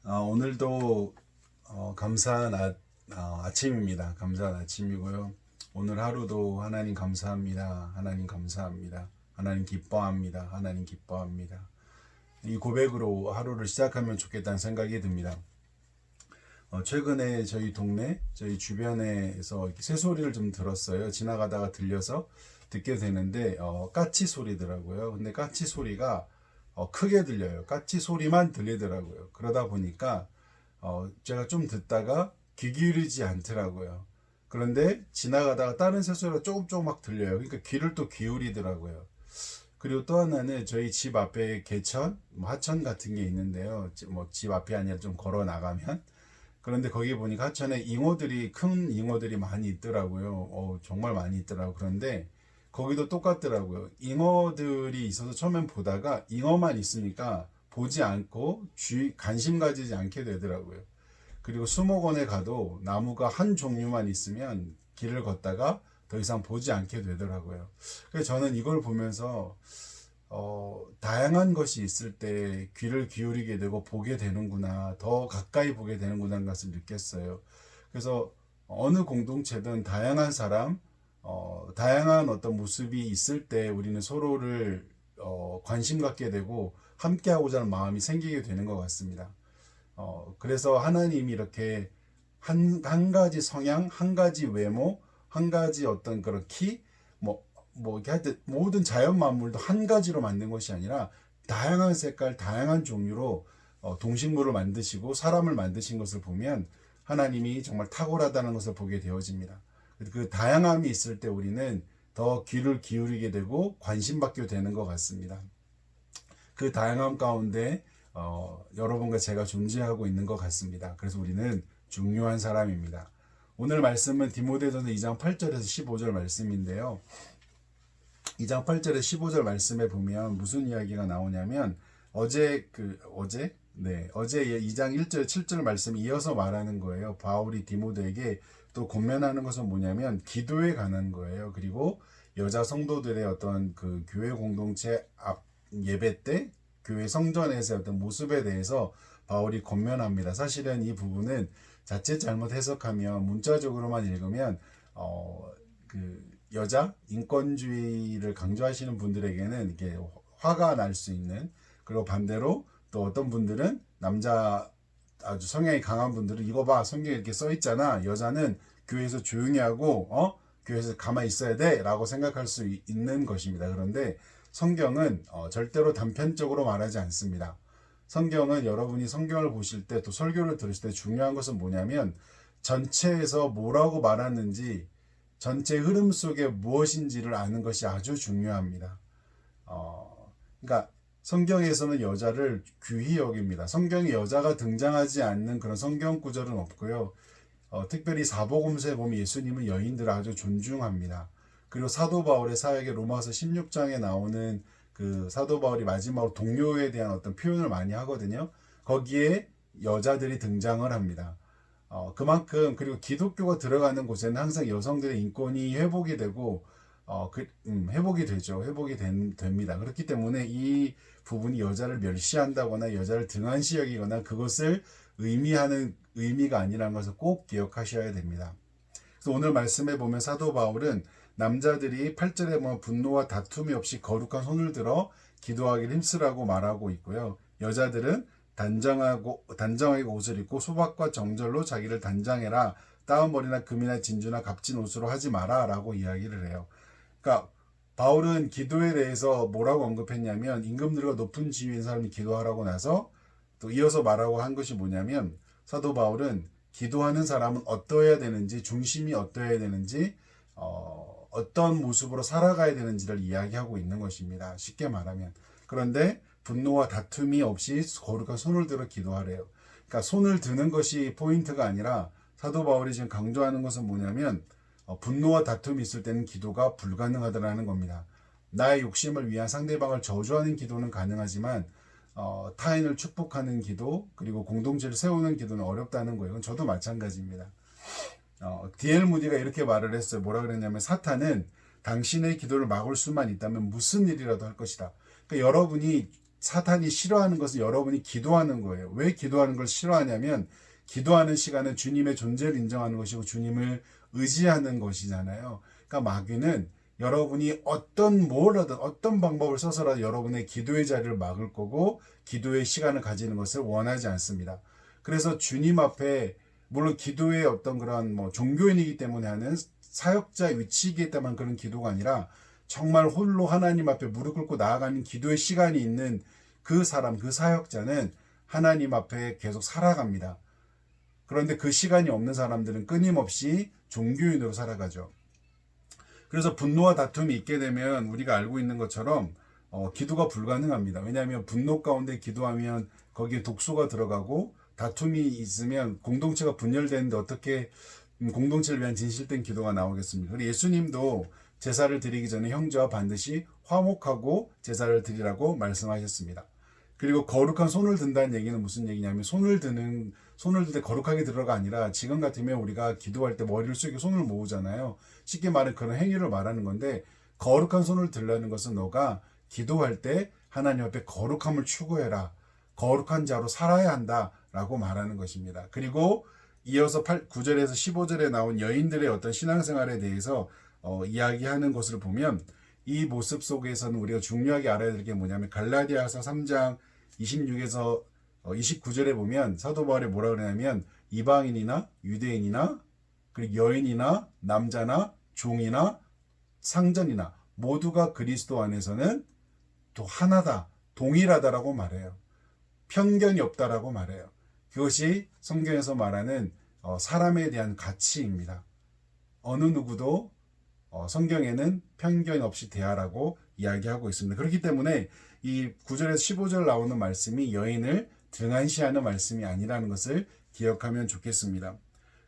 오늘도 감사한 아침입니다. 감사한 아침이고요. 오늘 하루도 하나님 감사합니다. 하나님 감사합니다. 하나님 기뻐합니다. 하나님 기뻐합니다. 이 고백으로 하루를 시작하면 좋겠다는 생각이 듭니다. 최근에 저희 동네, 저희 주변에서 새소리를 좀 들었어요. 지나가다가 들려서 듣게 되는데 까치 소리더라고요. 근데 까치 소리가 크게 들려요. 까치 소리만 들리더라고요. 그러다 보니까 제가 좀 듣다가 귀 기울이지 않더라고요. 그런데 지나가다가 다른 새소리가 조금 막 들려요. 그러니까 귀를 또 기울이더라고요. 그리고 또 하나는 저희 집 앞에 개천, 하천 같은 게 있는데요. 집 앞이 아니라 좀 걸어 나가면, 그런데 거기 보니까 하천에 큰 잉어들이 많이 있더라고요. 정말 많이 있더라고요. 그런데 거기도 똑같더라고요. 잉어들이 있어서 처음엔 보다가 잉어만 있으니까 보지 않고 관심 가지지 않게 되더라고요. 그리고 수목원에 가도 나무가 한 종류만 있으면 길을 걷다가 더 이상 보지 않게 되더라고요. 그래서 저는 이걸 보면서 다양한 것이 있을 때 귀를 기울이게 되고 보게 되는구나, 더 가까이 보게 되는구나 하는 것을 느꼈어요. 그래서 어느 공동체든 다양한 사람, 다양한 어떤 모습이 있을 때 우리는 서로를 관심 갖게 되고 함께하고자 하는 마음이 생기게 되는 것 같습니다. 그래서 하나님이 이렇게 한 가지 성향, 한 가지 외모, 한 가지 어떤 그런 키, 이렇게 하여튼 모든 자연 만물도 한 가지로 만든 것이 아니라 다양한 색깔, 다양한 종류로 동식물을 만드시고 사람을 만드신 것을 보면 하나님이 정말 탁월하다는 것을 보게 되어집니다. 그 다양함이 있을 때 우리는 더 귀를 기울이게 되고 관심받게 되는 것 같습니다. 그 다양함 가운데 여러분과 제가 존재하고 있는 것 같습니다. 그래서 우리는 중요한 사람입니다. 오늘 말씀은 디모데전서 2장 8절에서 15절 말씀인데요. 2장 8절에 15절 말씀에 보면 무슨 이야기가 나오냐면 어제 2장 1절 7절 말씀 이어서 말하는 거예요. 바울이 디모데에게 또 권면하는 것은 뭐냐면 기도에 관한 거예요. 그리고 여자 성도들의 어떤 그 교회 공동체 앞 예배 때 교회 성전에서의 어떤 모습에 대해서 바울이 권면합니다. 사실은 이 부분은 자칫 잘못 해석하면 문자적으로만 읽으면 여자 인권주의를 강조하시는 분들에게는 이게 화가 날 수 있는, 그리고 반대로 또 어떤 분들은 남자 아주 성향이 강한 분들은 이거 봐, 성경에 이렇게 써 있잖아, 여자는 교회에서 조용히 하고 교회에서 가만히 있어야 돼 라고 생각할 수 있는 것입니다. 그런데 성경은 절대로 단편적으로 말하지 않습니다. 성경은 여러분이 성경을 보실 때 또 설교를 들으실 때 중요한 것은 뭐냐면 전체에서 뭐라고 말하는지, 전체 흐름 속에 무엇인지를 아는 것이 아주 중요합니다. 그러니까 성경에서는 여자를 귀히 여깁니다. 성경에 여자가 등장하지 않는 그런 성경 구절은 없고요. 특별히 사복음서에 보면 예수님은 여인들을 아주 존중합니다. 그리고 사도 바울의 사역의 로마서 16장에 나오는 그 사도 바울이 마지막으로 동료에 대한 어떤 표현을 많이 하거든요. 거기에 여자들이 등장을 합니다. 그만큼, 그리고 기독교가 들어가는 곳에는 항상 여성들의 인권이 회복이 되고 회복이 되죠. 됩니다. 그렇기 때문에 이 부분이 여자를 멸시한다거나 여자를 등한시 여기거나 그것을 의미하는 의미가 아니라는 것을 꼭 기억하셔야 됩니다. 그래서 오늘 말씀에 보면 사도 바울은 남자들이 8절에 보면 분노와 다툼이 없이 거룩한 손을 들어 기도하기를 힘쓰라고 말하고 있고요. 여자들은 단정하게 옷을 입고 소박과 정절로 자기를 단장해라. 따은 머리나 금이나 진주나 값진 옷으로 하지 마라 라고 이야기를 해요. 그러니까 바울은 기도에 대해서 뭐라고 언급했냐면 임금들과 높은 지위인 사람이 기도하라고 나서 또 이어서 말하고 한 것이 뭐냐면 사도 바울은 기도하는 사람은 어떠해야 되는지, 중심이 어떠해야 되는지, 어떤 모습으로 살아가야 되는지를 이야기하고 있는 것입니다. 쉽게 말하면. 그런데 분노와 다툼이 없이 거룩한 손을 들어 기도하래요. 그러니까 손을 드는 것이 포인트가 아니라 사도 바울이 지금 강조하는 것은 뭐냐면 분노와 다툼이 있을 때는 기도가 불가능하다는 겁니다. 나의 욕심을 위한 상대방을 저주하는 기도는 가능하지만 타인을 축복하는 기도, 그리고 공동체를 세우는 기도는 어렵다는 거예요. 저도 마찬가지입니다. D.L. 무디가 이렇게 말을 했어요. 뭐라 그랬냐면 사탄은 당신의 기도를 막을 수만 있다면 무슨 일이라도 할 것이다. 그러니까 여러분이 사탄이 싫어하는 것은 여러분이 기도하는 거예요. 왜 기도하는 걸 싫어하냐면 기도하는 시간은 주님의 존재를 인정하는 것이고 주님을 의지하는 것이잖아요. 그러니까 마귀는 여러분이 어떤 방법을 써서라도 여러분의 기도의 자리를 막을 거고 기도의 시간을 가지는 것을 원하지 않습니다. 그래서 주님 앞에 물론 기도의 어떤 그런 종교인이기 때문에 하는 사역자 위치이기 때문에 그런 기도가 아니라 정말 홀로 하나님 앞에 무릎 꿇고 나아가는 기도의 시간이 있는 그 사람, 그 사역자는 하나님 앞에 계속 살아갑니다. 그런데 그 시간이 없는 사람들은 끊임없이 종교인으로 살아가죠. 그래서 분노와 다툼이 있게 되면 우리가 알고 있는 것처럼 기도가 불가능합니다. 왜냐하면 분노 가운데 기도하면 거기에 독소가 들어가고 다툼이 있으면 공동체가 분열되는데 어떻게 공동체를 위한 진실된 기도가 나오겠습니까? 그리고 예수님도 제사를 드리기 전에 형제와 반드시 화목하고 제사를 드리라고 말씀하셨습니다. 그리고 거룩한 손을 든다는 얘기는 무슨 얘기냐면 손을 들 때 거룩하게 들어가 아니라 지금 같으면 우리가 기도할 때 머리를 숙이고 손을 모으잖아요. 쉽게 말해 그런 행위를 말하는 건데 거룩한 손을 들라는 것은 너가 기도할 때 하나님 앞에 거룩함을 추구해라. 거룩한 자로 살아야 한다라고 말하는 것입니다. 그리고 이어서 9절에서 15절에 나온 여인들의 어떤 신앙생활에 대해서 이야기하는 것을 보면 이 모습 속에서는 우리가 중요하게 알아야 될 게 뭐냐면 갈라디아서 3장 26에서 29절에 보면 사도 바울이 뭐라 그러냐면 이방인이나 유대인이나 그리고 여인이나 남자나 종이나 상전이나 모두가 그리스도 안에서는 또 하나다, 동일하다라고 말해요. 편견이 없다라고 말해요. 그것이 성경에서 말하는 사람에 대한 가치입니다. 어느 누구도 성경에는 편견 없이 대하라고 이야기하고 있습니다. 그렇기 때문에 이 9절에서 15절 나오는 말씀이 여인을 등한시하는 말씀이 아니라는 것을 기억하면 좋겠습니다.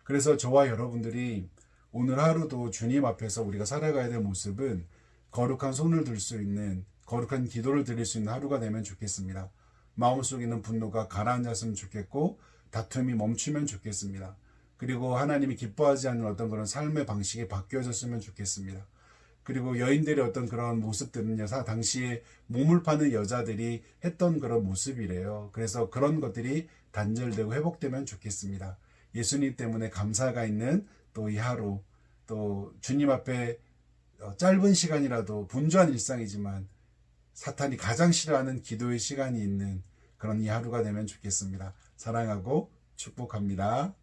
그래서 저와 여러분들이 오늘 하루도 주님 앞에서 우리가 살아가야 될 모습은 거룩한 손을 들 수 있는 거룩한 기도를 드릴 수 있는 하루가 되면 좋겠습니다. 마음속에 있는 분노가 가라앉았으면 좋겠고 다툼이 멈추면 좋겠습니다. 그리고 하나님이 기뻐하지 않는 어떤 그런 삶의 방식이 바뀌어졌으면 좋겠습니다. 그리고 여인들의 어떤 그런 모습들은요, 당시에 몸을 파는 여자들이 했던 그런 모습이래요. 그래서 그런 것들이 단절되고 회복되면 좋겠습니다. 예수님 때문에 감사가 있는 또 이 하루, 또 주님 앞에 짧은 시간이라도 분주한 일상이지만 사탄이 가장 싫어하는 기도의 시간이 있는 그런 이 하루가 되면 좋겠습니다. 사랑하고 축복합니다.